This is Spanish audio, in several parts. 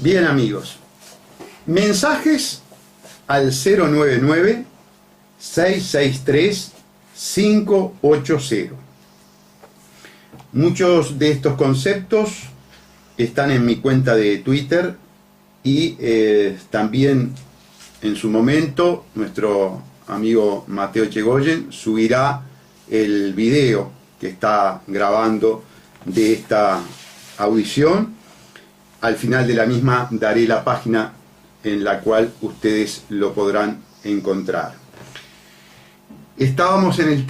Bien, amigos, mensajes al 099-663-580. Muchos de estos conceptos están en mi cuenta de Twitter y también en su momento nuestro amigo Mateo Chegoyen subirá el video que está grabando de esta audición. Al final de la misma daré la página en la cual ustedes lo podrán encontrar. Estábamos en un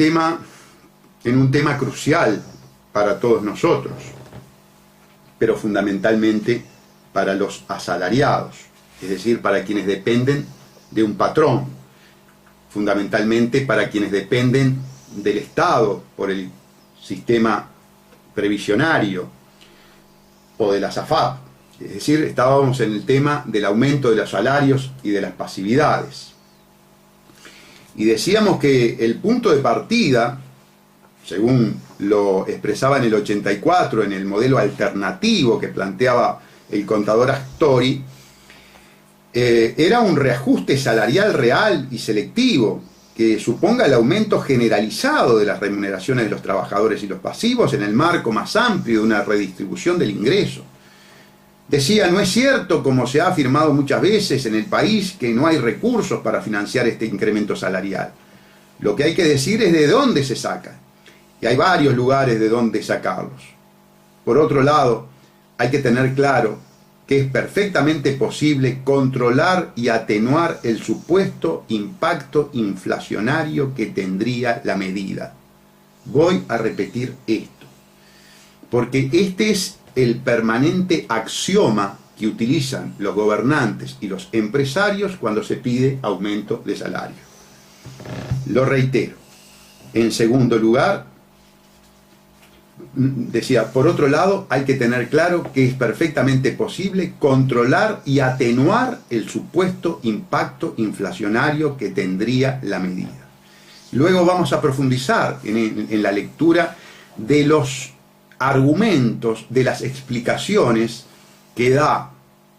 tema crucial para todos nosotros, pero fundamentalmente para los asalariados, es decir, para quienes dependen de un patrón, fundamentalmente para quienes dependen del Estado por el sistema previsionario o de la SAFAP. Es decir, estábamos en el tema del aumento de los salarios y de las pasividades. Y decíamos que el punto de partida, según lo expresaba en el 84, en el modelo alternativo que planteaba el contador Astori, era un reajuste salarial real y selectivo que suponga el aumento generalizado de las remuneraciones de los trabajadores y los pasivos en el marco más amplio de una redistribución del ingreso. Decía, no es cierto, como se ha afirmado muchas veces en el país, que no hay recursos para financiar este incremento salarial. Lo que hay que decir es de dónde se saca. Y hay varios lugares de dónde sacarlos. Por otro lado, hay que tener claro que es perfectamente posible controlar y atenuar el supuesto impacto inflacionario que tendría la medida. Voy a repetir esto, porque este es el permanente axioma que utilizan los gobernantes y los empresarios cuando se pide aumento de salario. Lo reitero. En segundo lugar, decía, por otro lado, hay que tener claro que es perfectamente posible controlar y atenuar el supuesto impacto inflacionario que tendría la medida. Luego vamos a profundizar en la lectura de los argumentos, de las explicaciones que da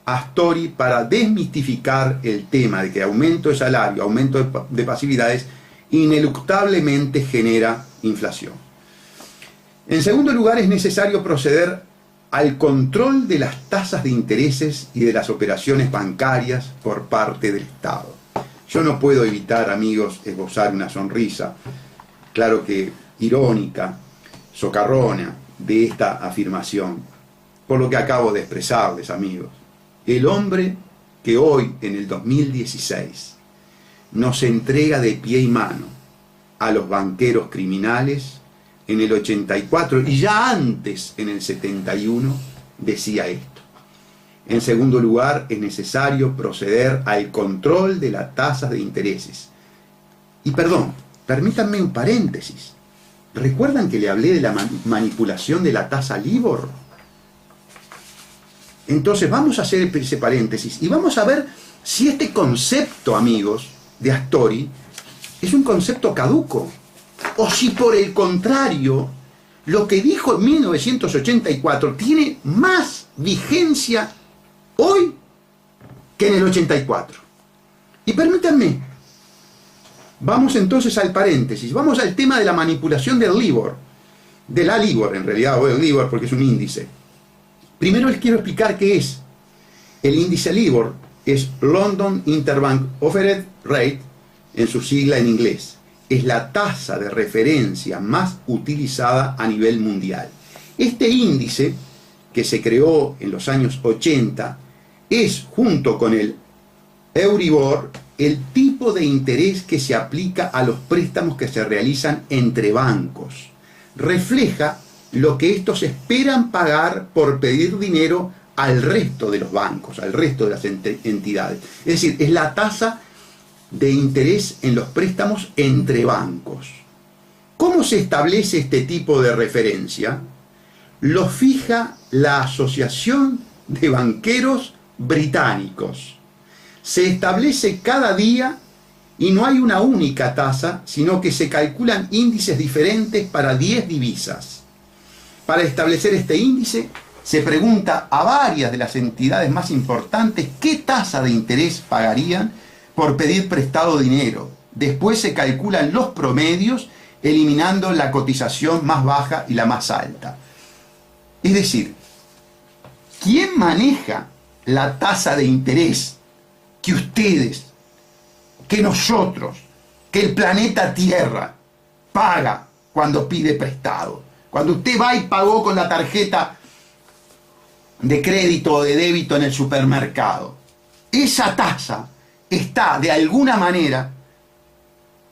Astori para desmistificar el tema de que aumento de salario, aumento de pasividades, ineluctablemente genera inflación. En segundo lugar, es necesario proceder al control de las tasas de intereses y de las operaciones bancarias por parte del Estado. Yo no puedo evitar, amigos, esbozar una sonrisa, claro que irónica, socarrona, de esta afirmación, por lo que acabo de expresarles, amigos. El hombre que hoy, en el 2016, nos entrega de pie y mano a los banqueros criminales, en el 84 y ya antes, en el 71, decía esto. En segundo lugar, es necesario proceder al control de las tasas de intereses. Y perdón, permítanme un paréntesis. ¿Recuerdan que le hablé de la manipulación de la tasa LIBOR? Entonces vamos a hacer ese paréntesis y vamos a ver si este concepto, amigos, de Astori es un concepto caduco, o si por el contrario, lo que dijo en 1984 tiene más vigencia hoy que en el 84. Y permítanme, vamos entonces al paréntesis, vamos al tema de la manipulación del LIBOR, de la LIBOR en realidad, o el LIBOR porque es un índice. Primero les quiero explicar qué es. El índice LIBOR es London Interbank Offered Rate, en su sigla en inglés. Es la tasa de referencia más utilizada a nivel mundial. Este índice, que se creó en los años 80, es, junto con el Euribor, el tipo de interés que se aplica a los préstamos que se realizan entre bancos. Refleja lo que estos esperan pagar por pedir dinero al resto de los bancos, al resto de las entidades. Es decir, es la tasa de interés en los préstamos entre bancos. ¿Cómo se establece este tipo de referencia? Lo fija la Asociación de Banqueros Británicos. Se establece cada día y no hay una única tasa, sino que se calculan índices diferentes para 10 divisas. Para establecer este índice se pregunta a varias de las entidades más importantes qué tasa de interés pagarían por pedir prestado dinero. Después se calculan los promedios, eliminando la cotización más baja y la más alta. Es decir, ¿quién maneja la tasa de interés que ustedes, que nosotros, que el planeta Tierra paga cuando pide prestado? Cuando usted va y pagó con la tarjeta de crédito o de débito en el supermercado, esa tasa está de alguna manera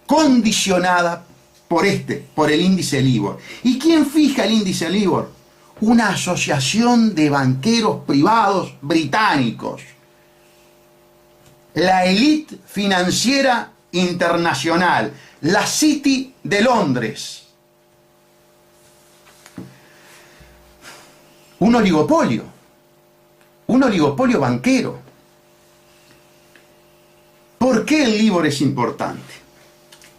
condicionada por el índice LIBOR. ¿Y quién fija el índice LIBOR? Una asociación de banqueros privados británicos, la élite financiera internacional, la City de Londres. Un oligopolio banquero. ¿Por qué el LIBOR es importante?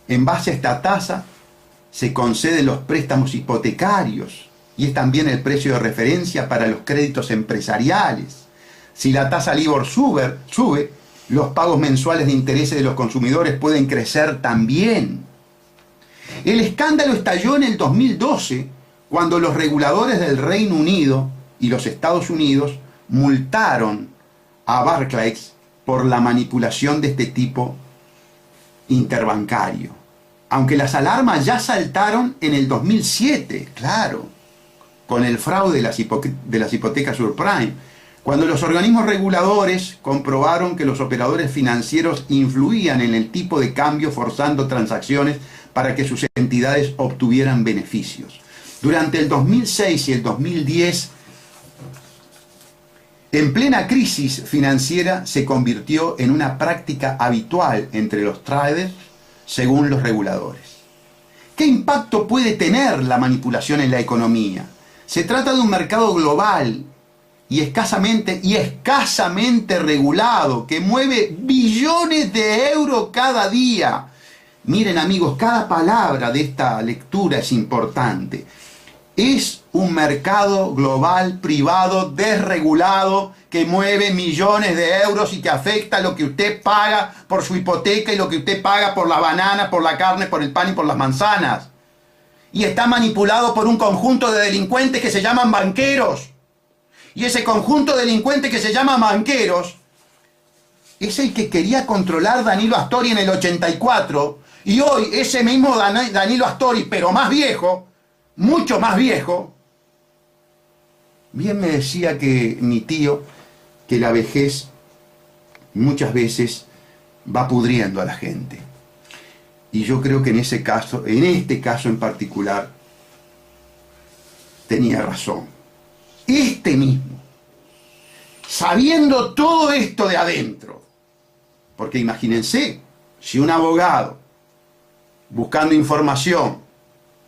En base a esta tasa se conceden los préstamos hipotecarios y es también el precio de referencia para los créditos empresariales. Si la tasa LIBOR sube, los pagos mensuales de intereses de los consumidores pueden crecer también. El escándalo estalló en el 2012, cuando los reguladores del Reino Unido y los Estados Unidos multaron a Barclays por la manipulación de este tipo interbancario. Aunque las alarmas ya saltaron en el 2007, claro, con el fraude de las hipotecas subprime, cuando los organismos reguladores comprobaron que los operadores financieros influían en el tipo de cambio forzando transacciones para que sus entidades obtuvieran beneficios. Durante el 2006 y el 2010, en plena crisis financiera, se convirtió en una práctica habitual entre los traders, según los reguladores. ¿Qué impacto puede tener la manipulación en la economía? Se trata de un mercado global y escasamente regulado, que mueve billones de euros cada día. Miren, amigos, cada palabra de esta lectura es importante. Es un mercado global, privado, desregulado, que mueve millones de euros y que afecta lo que usted paga por su hipoteca y lo que usted paga por la banana, por la carne, por el pan y por las manzanas. Y está manipulado por un conjunto de delincuentes que se llaman banqueros. Y ese conjunto de delincuentes que se llaman banqueros es el que quería controlar Danilo Astori en el 84. Y hoy ese mismo Danilo Astori, pero más viejo, mucho más viejo, bien me decía que mi tío, que la vejez muchas veces va pudriendo a la gente. Y yo creo que en este caso en particular, tenía razón. Este mismo, sabiendo todo esto de adentro, porque imagínense, si un abogado, buscando información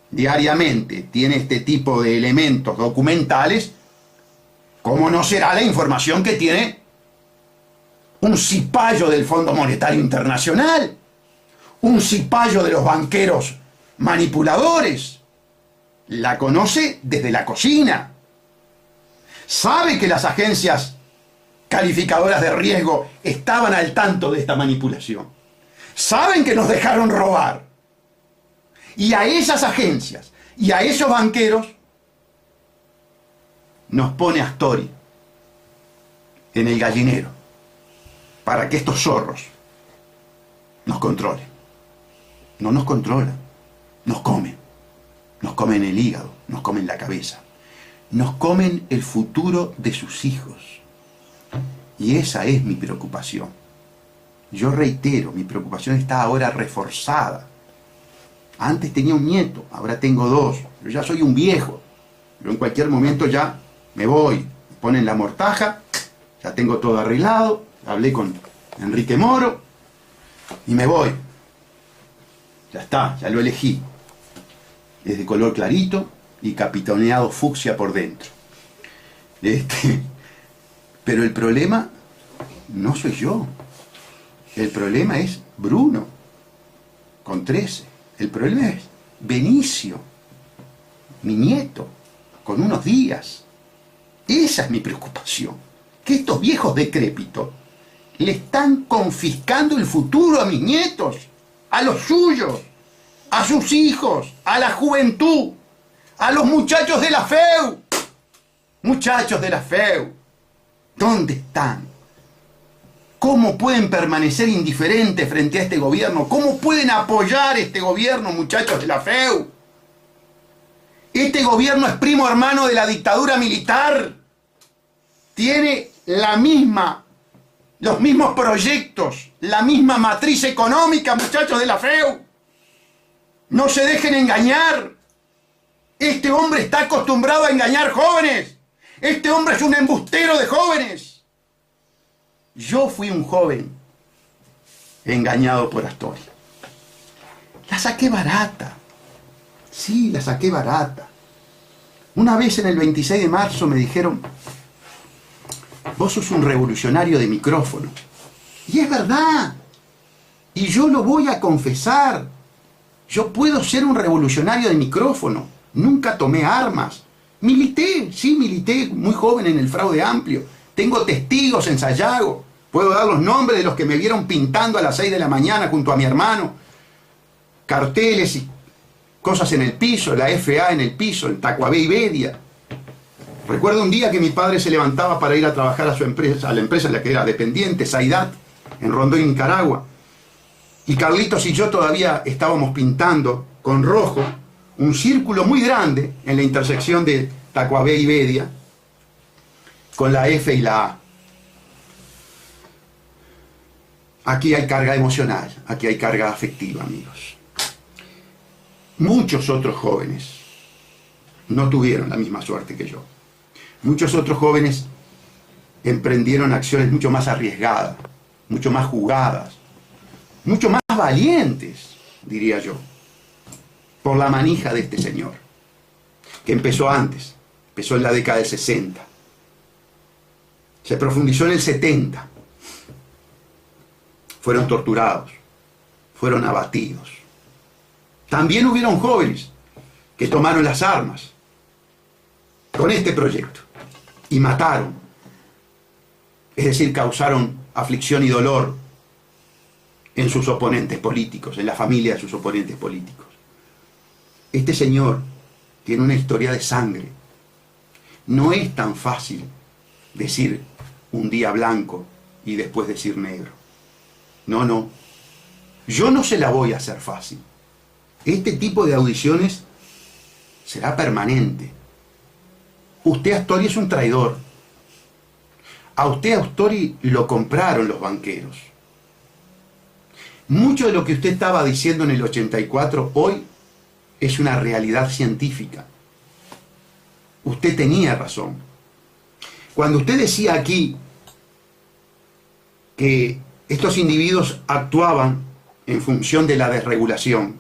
diariamente, tiene este tipo de elementos documentales, ¿cómo no será la información que tiene un cipayo del Fondo Monetario Internacional? Un cipayo de los banqueros manipuladores. La conoce desde la cocina. Sabe que las agencias calificadoras de riesgo estaban al tanto de esta manipulación. Saben que nos dejaron robar. Y a esas agencias y a esos banqueros nos pone Astori en el gallinero para que estos zorros nos controlen. No nos controlan, nos comen el hígado, nos comen la cabeza, nos comen el futuro de sus hijos. Y esa es mi preocupación. Yo reitero, mi preocupación está ahora reforzada. Antes tenía un nieto, ahora tengo dos. Yo ya soy un viejo. Yo en cualquier momento ya me voy. Me ponen la mortaja, ya tengo todo arreglado. Hablé con Enrique Moro y me voy. Ya está, ya lo elegí. Es de color clarito y capitoneado fucsia por dentro. Pero el problema no soy yo. El problema es Bruno, con 13. El problema es Benicio, mi nieto, con unos días. Esa es mi preocupación, que estos viejos decrépitos le están confiscando el futuro a mis nietos, a los suyos, a sus hijos, a la juventud, a los muchachos de la FEU. Muchachos de la FEU, ¿dónde están? ¿Cómo pueden permanecer indiferentes frente a este gobierno? ¿Cómo pueden apoyar este gobierno, muchachos de la FEU? Este gobierno es primo hermano de la dictadura militar. Tiene los mismos proyectos, la misma matriz económica, muchachos de la FEU. No se dejen engañar. Este hombre está acostumbrado a engañar jóvenes. Este hombre es un embustero de jóvenes. Yo fui un joven engañado por Astori. La saqué barata. Sí, la saqué barata. Una vez en el 26 de marzo me dijeron: vos sos un revolucionario de micrófono. Y es verdad. Y yo lo voy a confesar. Yo puedo ser un revolucionario de micrófono. Nunca tomé armas. Milité, sí, milité muy joven en el Fraude Amplio. Tengo testigos en Sayago. Puedo dar los nombres de los que me vieron pintando a las 6 de la mañana junto a mi hermano. Carteles y cosas en el piso, la FA en el piso, en Tacuabé y Bedia. Recuerdo un día que mi padre se levantaba para ir a trabajar a su empresa, a la empresa en la que era dependiente, Saidat, en Rondón, Nicaragua. Y Carlitos y yo todavía estábamos pintando con rojo un círculo muy grande en la intersección de Tacuabé y Bedia, con la F y la A. Aquí hay carga emocional, aquí hay carga afectiva, amigos. Muchos otros jóvenes no tuvieron la misma suerte que yo. Muchos otros jóvenes emprendieron acciones mucho más arriesgadas, mucho más jugadas, mucho más valientes, diría yo, por la manija de este señor, que empezó antes, empezó en la década del 60, se profundizó en el 70, fueron torturados, fueron abatidos. También hubieron jóvenes que tomaron las armas con este proyecto y mataron, es decir, causaron aflicción y dolor en sus oponentes políticos, en la familia de sus oponentes políticos. Este señor tiene una historia de sangre. No es tan fácil decir un día blanco y después decir negro. No, no. Yo no se la voy a hacer fácil. Este tipo de audiciones será permanente. Usted, Astori, es un traidor. A usted, Astori, lo compraron los banqueros. Mucho de lo que usted estaba diciendo en el 84 hoy es una realidad científica. Usted tenía razón. Cuando usted decía aquí que estos individuos actuaban en función de la desregulación,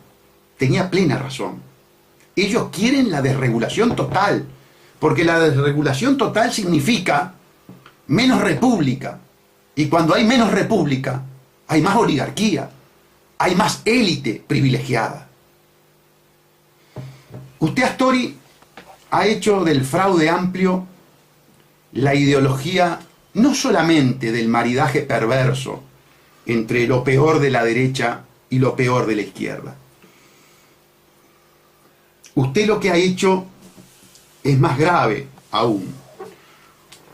tenía plena razón. Ellos quieren la desregulación total, porque la desregulación total significa menos república. Y cuando hay menos república, hay más oligarquía, hay más élite privilegiada. Usted, Astori, ha hecho del Fraude Amplio la ideología no solamente del maridaje perverso entre lo peor de la derecha y lo peor de la izquierda. Usted lo que ha hecho es más grave aún.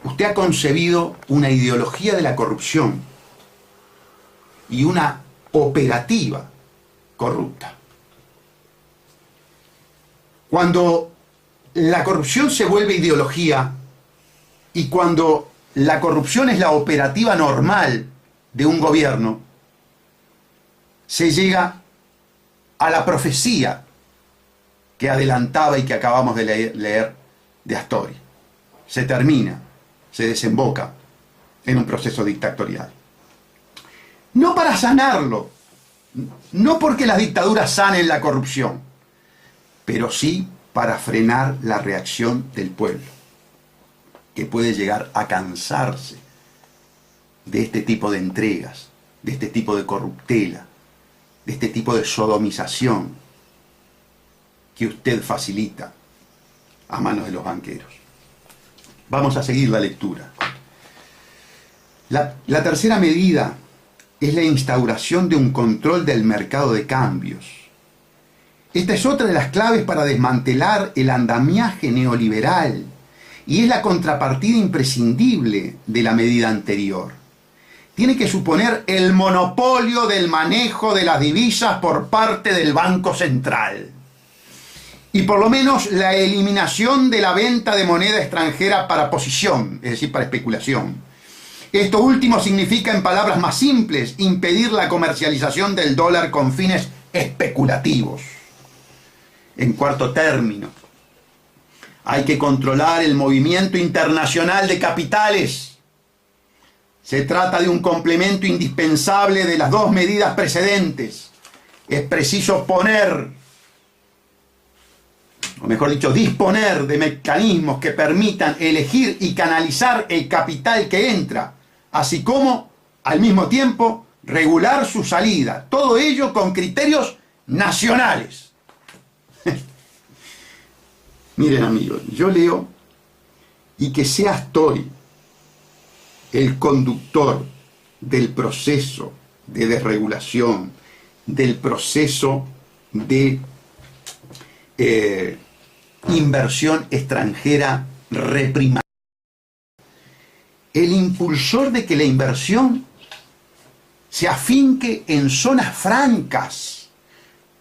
Usted ha concebido una ideología de la corrupción y una operativa corrupta. Cuando la corrupción se vuelve ideología y cuando la corrupción es la operativa normal de un gobierno, se llega a la profecía que adelantaba y que acabamos de leer de Astori. Se termina, se desemboca en un proceso dictatorial. No para sanarlo, no porque las dictaduras sanen la corrupción, pero sí para frenar la reacción del pueblo, que puede llegar a cansarse de este tipo de entregas, de este tipo de corruptela, de este tipo de sodomización que usted facilita a manos de los banqueros. Vamos a seguir la lectura. La tercera medida es la instauración de un control del mercado de cambios. Esta es otra de las claves para desmantelar el andamiaje neoliberal y es la contrapartida imprescindible de la medida anterior. Tiene que suponer el monopolio del manejo de las divisas por parte del Banco Central y por lo menos la eliminación de la venta de moneda extranjera para posición, es decir, para especulación. Esto último significa, en palabras más simples, impedir la comercialización del dólar con fines especulativos. En cuarto término, hay que controlar el movimiento internacional de capitales. Se trata de un complemento indispensable de las dos medidas precedentes. Es preciso poner, o mejor dicho, disponer de mecanismos que permitan elegir y canalizar el capital que entra, así como, al mismo tiempo, regular su salida. Todo ello con criterios nacionales. Miren, amigos, yo leo y que seas Tory el conductor del proceso de desregulación, del proceso de inversión extranjera reprimida, el impulsor de que la inversión se afinque en zonas francas,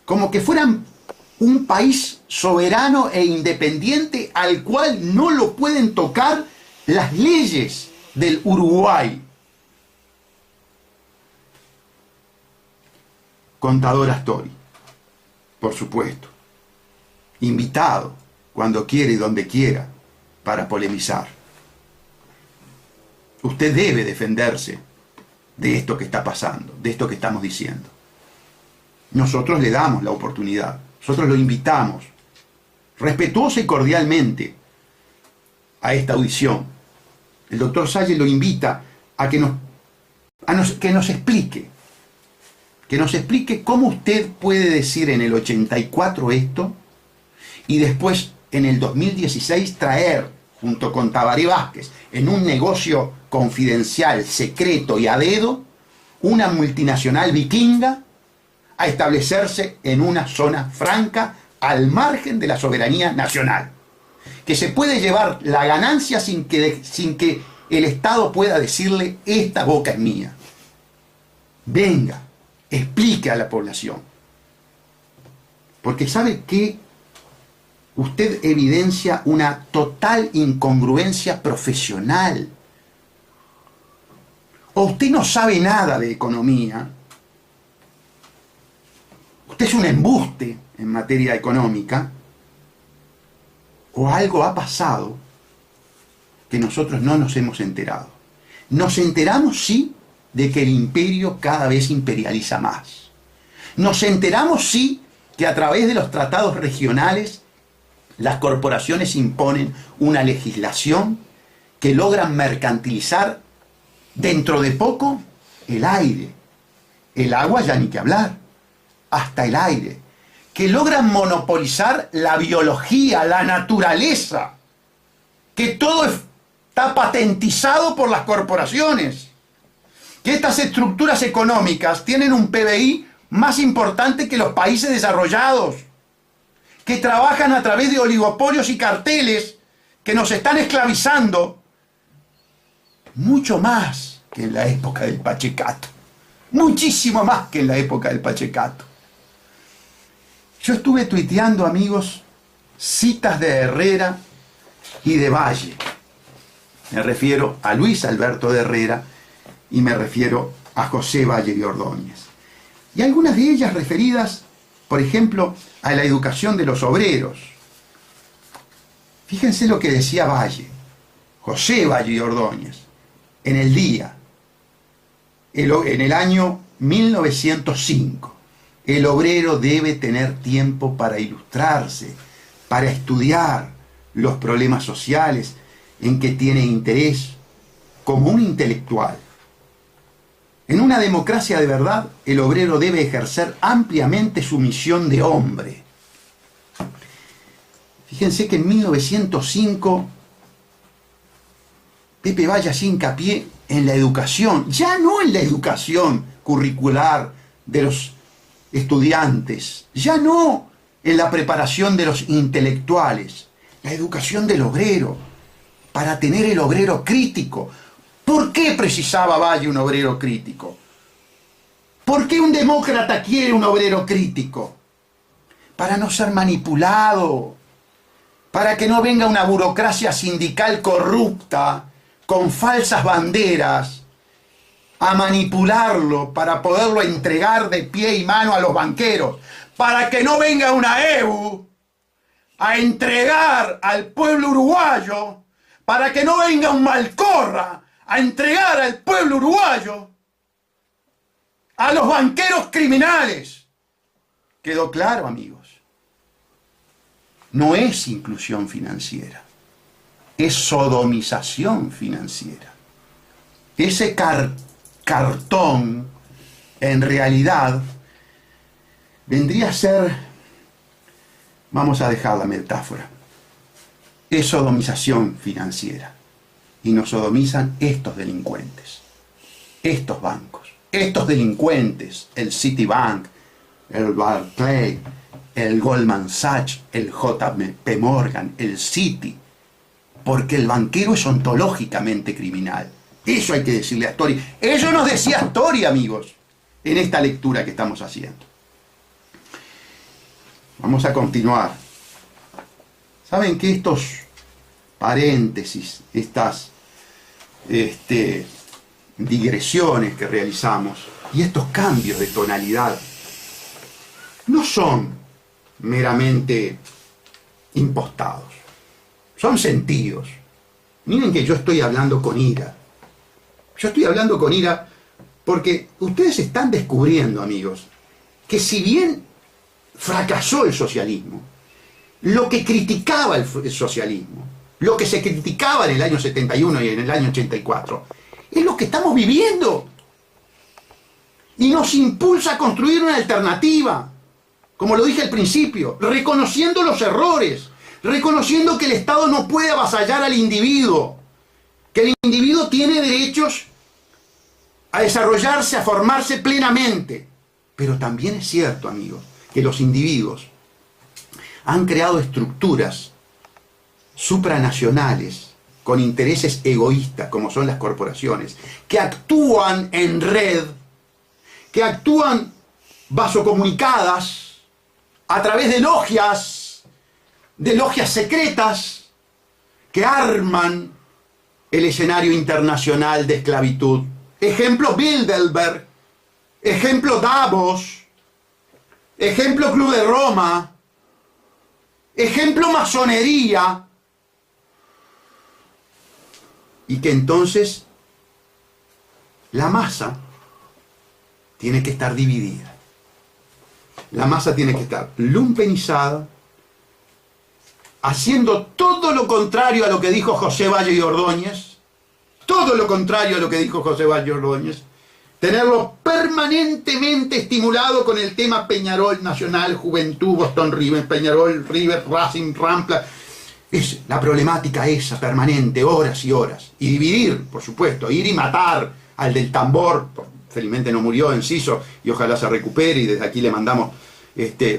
como que fueran un país soberano e independiente al cual no lo pueden tocar las leyes del Uruguay. Contador Astori, por supuesto, invitado cuando quiera y donde quiera para polemizar. Usted debe defenderse de esto que está pasando, de esto que estamos diciendo. Nosotros le damos la oportunidad. Nosotros lo invitamos, respetuosa y cordialmente, a esta audición. El doctor Salle lo invita a que nos explique cómo usted puede decir en el 84 esto y después en el 2016 traer, junto con Tabaré Vázquez, en un negocio confidencial, secreto y a dedo, una multinacional vikinga a establecerse en una zona franca al margen de la soberanía nacional, que se puede llevar la ganancia sin que el Estado pueda decirle esta boca es mía. Venga, explique a la población, porque sabe que usted evidencia una total incongruencia profesional. O usted no sabe nada de economía. Usted es un embuste en materia económica, o algo ha pasado que nosotros no nos hemos enterado. Nos enteramos, sí, de que el imperio cada vez imperializa más. Nos enteramos, sí, que a través de los tratados regionales las corporaciones imponen una legislación que logran mercantilizar dentro de poco el aire. El agua ya ni que hablar. Hasta el aire, que logran monopolizar la biología, la naturaleza, que todo está patentizado por las corporaciones, que estas estructuras económicas tienen un PBI más importante que los países desarrollados, que trabajan a través de oligopolios y carteles que nos están esclavizando mucho más que en la época del Pachecato, muchísimo más que en la época del Pachecato. Yo estuve tuiteando, amigos, citas de Herrera y de Valle. Me refiero a Luis Alberto de Herrera y me refiero a José Valle de Ordóñez. Y algunas de ellas referidas, por ejemplo, a la educación de los obreros. Fíjense lo que decía Valle, José Valle de Ordóñez, en El Día, en el año 1905. El obrero debe tener tiempo para ilustrarse, para estudiar los problemas sociales en que tiene interés como un intelectual. En una democracia de verdad, el obrero debe ejercer ampliamente su misión de hombre. Fíjense que en 1905 Pepe Valle hacía hincapié en la educación, ya no en la educación curricular de los estudiantes, ya no en la preparación de los intelectuales, la educación del obrero, para tener el obrero crítico. ¿Por qué precisaba Valle un obrero crítico? ¿Por qué un demócrata quiere un obrero crítico? Para no ser manipulado, para que no venga una burocracia sindical corrupta, con falsas banderas, a manipularlo para poderlo entregar de pie y mano a los banqueros, para que no venga una EBU a entregar al pueblo uruguayo, para que no venga un Malcorra a entregar al pueblo uruguayo a los banqueros criminales. ¿Quedó claro, amigos? No es inclusión financiera, es sodomización financiera. Ese cartón, en realidad, vendría a ser, vamos a dejar la metáfora, es sodomización financiera. Y nos sodomizan estos delincuentes, estos bancos, estos delincuentes, el Citibank, el Barclays, el Goldman Sachs, el JP Morgan, el Citi, porque el banquero es ontológicamente criminal. Eso hay que decirle a Astori. Eso nos decía Astori, amigos, en esta lectura que estamos haciendo. Vamos a continuar. ¿Saben que estos paréntesis, estas digresiones que realizamos y estos cambios de tonalidad no son meramente impostados, son sentidos? Miren que yo estoy hablando con ira. Yo estoy hablando con ira porque ustedes están descubriendo, amigos, que si bien fracasó el socialismo, lo que criticaba el socialismo, lo que se criticaba en el año 71 y en el año 84, es lo que estamos viviendo. Y nos impulsa a construir una alternativa, como lo dije al principio, reconociendo los errores, reconociendo que el Estado no puede avasallar al individuo, que el individuo tiene derechos a desarrollarse, a formarse plenamente. Pero también es cierto, amigos, que los individuos han creado estructuras supranacionales con intereses egoístas, como son las corporaciones, que actúan en red, que actúan vasocomunicadas a través de logias secretas, que arman el escenario internacional de esclavitud. Ejemplo Bilderberg, ejemplo Davos, ejemplo Club de Roma, ejemplo masonería. Y que entonces la masa tiene que estar dividida. La masa tiene que estar lumpenizada, haciendo todo lo contrario a lo que dijo José Valle y Ordóñez, todo lo contrario a lo que dijo José Valle y Ordóñez, tenerlo permanentemente estimulado con el tema Peñarol, Nacional, Juventud, Boston River, Peñarol, River, Racing, Rampla. Es la problemática esa permanente, horas y horas. Y dividir, por supuesto, ir y matar al del tambor. Felizmente no murió, Enciso, y ojalá se recupere, y desde aquí le mandamos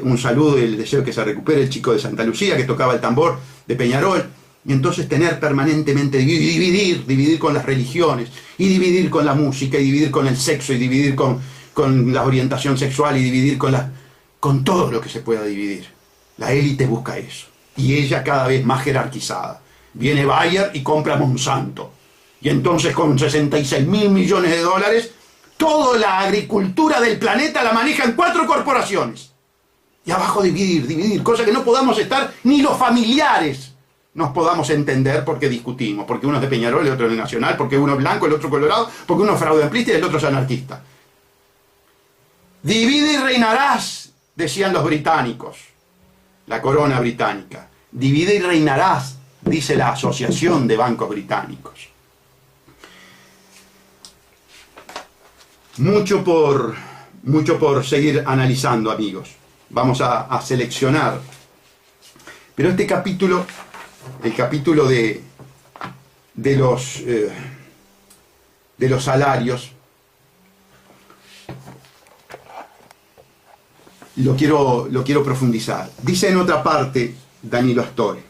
un saludo y el deseo que se recupere el chico de Santa Lucía que tocaba el tambor de Peñarol. Y entonces tener permanentemente, dividir con las religiones, y dividir con la música, y dividir con el sexo, y dividir con la orientación sexual, y dividir con todo lo que se pueda dividir. La élite busca eso, y ella cada vez más jerarquizada. Viene Bayer y compra Monsanto, y entonces con 66.000 millones de dólares, toda la agricultura del planeta la manejan 4 corporaciones. Y abajo dividir, cosa que no podamos estar, ni los familiares nos podamos entender porque discutimos, porque uno es de Peñarol, el otro es de Nacional, porque uno es blanco, el otro colorado, porque uno es fraudeamplista y el otro es anarquista. Divide y reinarás, decían los británicos, la corona británica. Divide y reinarás, dice la Asociación de Bancos Británicos. Mucho por seguir analizando, amigos. Vamos a seleccionar. Pero este capítulo, el capítulo de de los salarios, lo quiero profundizar. Dice en otra parte Danilo Astori: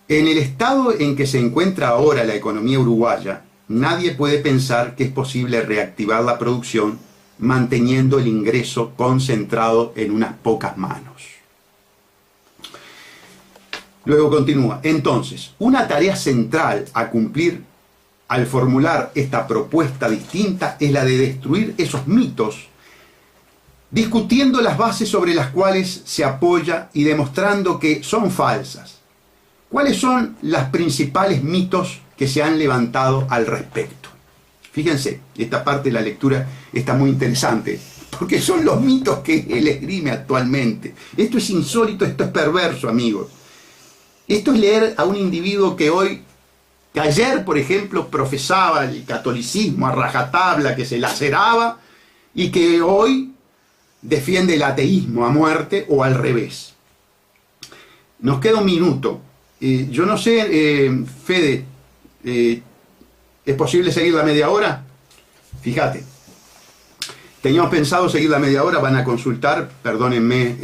en el estado en que se encuentra ahora la economía uruguaya, nadie puede pensar que es posible reactivar la producción manteniendo el ingreso concentrado en unas pocas manos. Luego continúa: entonces, una tarea central a cumplir al formular esta propuesta distinta es la de destruir esos mitos, discutiendo las bases sobre las cuales se apoya y demostrando que son falsas. ¿Cuáles son los principales mitos que se han levantado al respecto? Fíjense, esta parte de la lectura está muy interesante, porque son los mitos que él esgrime actualmente. Esto es insólito, esto es perverso, amigos. Esto es leer a un individuo que ayer, por ejemplo, profesaba el catolicismo a rajatabla, que se laceraba, y que hoy defiende el ateísmo a muerte, o al revés. Nos queda un minuto. Yo no sé, Fede, ¿es posible seguir la media hora? Fíjate, teníamos pensado seguir la media hora, van a consultar, perdónenme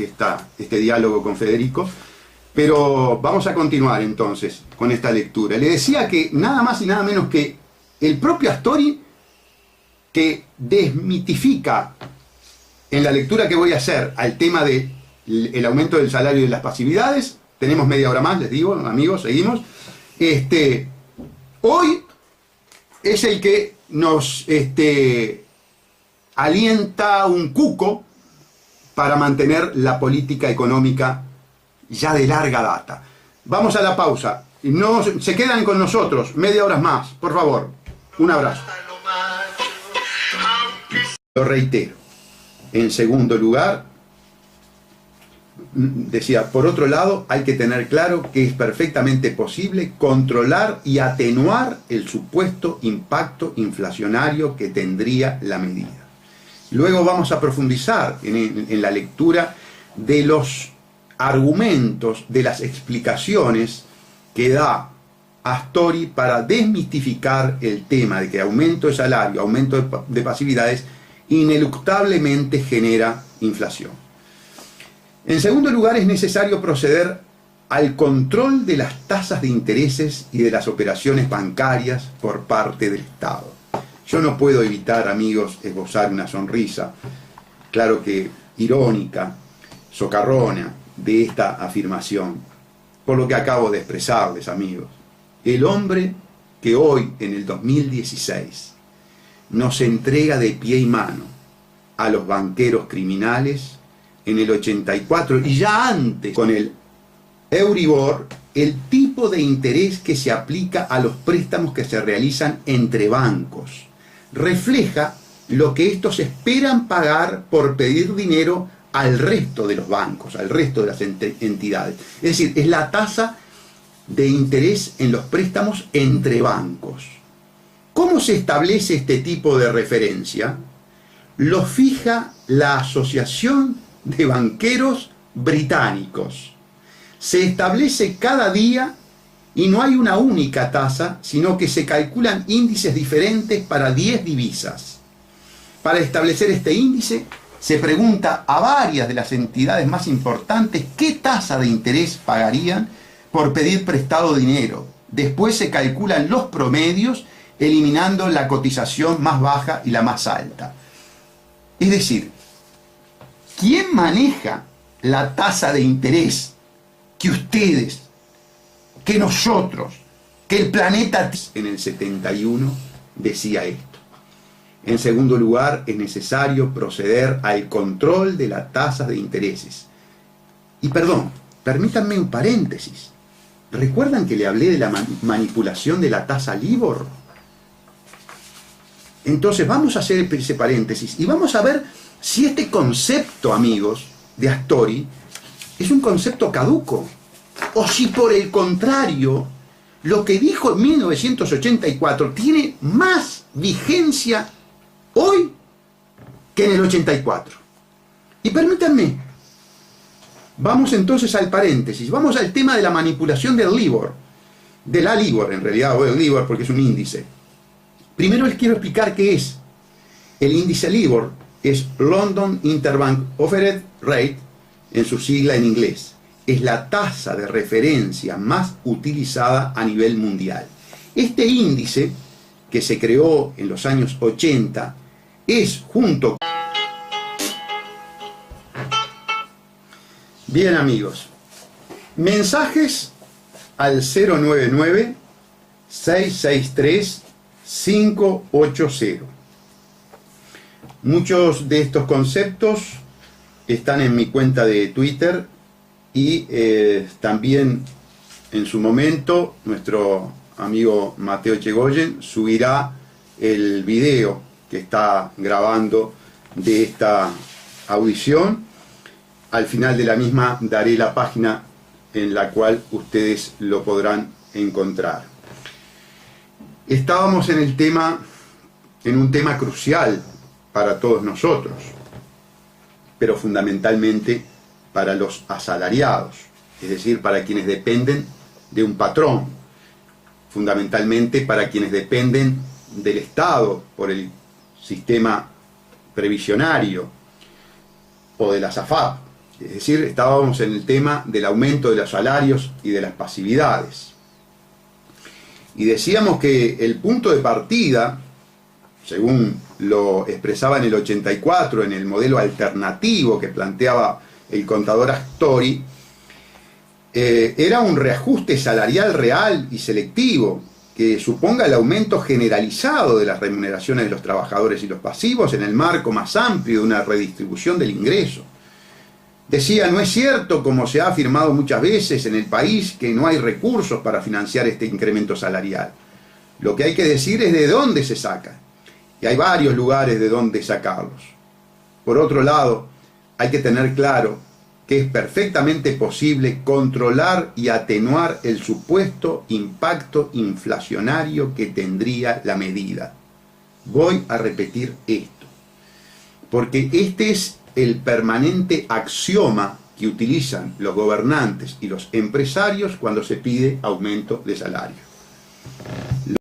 este diálogo con Federico, pero vamos a continuar entonces con esta lectura. Le decía que nada más y nada menos que el propio Astori, que desmitifica en la lectura que voy a hacer al tema del aumento del salario y de las pasividades. Tenemos media hora más, les digo, amigos, seguimos. Hoy es el que nos alienta un cuco para mantener la política económica ya de larga data. Vamos a la pausa. No, se quedan con nosotros media hora más, por favor. Un abrazo. Lo reitero. En segundo lugar, decía, por otro lado, hay que tener claro que es perfectamente posible controlar y atenuar el supuesto impacto inflacionario que tendría la medida. Luego vamos a profundizar en la lectura de los argumentos, de las explicaciones que da Astori para desmitificar el tema de que aumento de salario, aumento de pasividades, ineluctablemente genera inflación. En segundo lugar, es necesario proceder al control de las tasas de intereses y de las operaciones bancarias por parte del Estado. Yo no puedo evitar, amigos, esbozar una sonrisa, claro que irónica, socarrona, de esta afirmación, por lo que acabo de expresarles, amigos. El hombre que hoy, en el 2016, nos entrega de pie y mano a los banqueros criminales, en el 84 y ya antes con el Euribor, el tipo de interés que se aplica a los préstamos que se realizan entre bancos refleja lo que estos esperan pagar por pedir dinero al resto de los bancos, al resto de las entidades. Es decir, es la tasa de interés en los préstamos entre bancos. ¿Cómo se establece este tipo de referencia? Lo fija la Asociación de Banqueros Británicos. Se establece cada día y no hay una única tasa, sino que se calculan índices diferentes para 10 divisas. Para establecer este índice, se pregunta a varias de las entidades más importantes qué tasa de interés pagarían por pedir prestado dinero. Después se calculan los promedios, eliminando la cotización más baja y la más alta. Es decir, ¿quién maneja la tasa de interés que ustedes, que nosotros, que el planeta en el 71 decía esto? En segundo lugar, es necesario proceder al control de las tasas de intereses. Y perdón, permítanme un paréntesis. ¿Recuerdan que le hablé de la manipulación de la tasa LIBOR? Entonces vamos a hacer ese paréntesis y vamos a ver si este concepto, amigos, de Astori es un concepto caduco, o si por el contrario, lo que dijo en 1984 tiene más vigencia hoy que en el 84. Y permítanme Vamos entonces al paréntesis, vamos al tema de la manipulación del LIBOR, de la LIBOR en realidad, o del LIBOR porque es un índice. Primero les quiero explicar qué es. El índice LIBOR es London Interbank Offered Rate, en su sigla en inglés. Es la tasa de referencia más utilizada a nivel mundial. Este índice, que se creó en los años 80, es junto... Bien amigos, mensajes al 099-663-580. Muchos de estos conceptos están en mi cuenta de Twitter y también en su momento nuestro amigo Mateo Chegoyen subirá el video que está grabando de esta audición. Al final de la misma daré la página en la cual ustedes lo podrán encontrar. Estábamos en un tema crucial para todos nosotros, pero fundamentalmente para los asalariados, es decir, para quienes dependen de un patrón, fundamentalmente para quienes dependen del Estado por el sistema previsionario o de las AFAP. Es decir, estábamos en el tema del aumento de los salarios y de las pasividades. Y decíamos que el punto de partida, según lo expresaba en el 84, en el modelo alternativo que planteaba el contador Astori, era un reajuste salarial real y selectivo que suponga el aumento generalizado de las remuneraciones de los trabajadores y los pasivos en el marco más amplio de una redistribución del ingreso. Decía, no es cierto, como se ha afirmado muchas veces en el país, que no hay recursos para financiar este incremento salarial. Lo que hay que decir es de dónde se saca. Y hay varios lugares de dónde sacarlos. Por otro lado, hay que tener claro que es perfectamente posible controlar y atenuar el supuesto impacto inflacionario que tendría la medida. Voy a repetir esto, porque este es el permanente axioma que utilizan los gobernantes y los empresarios cuando se pide aumento de salario.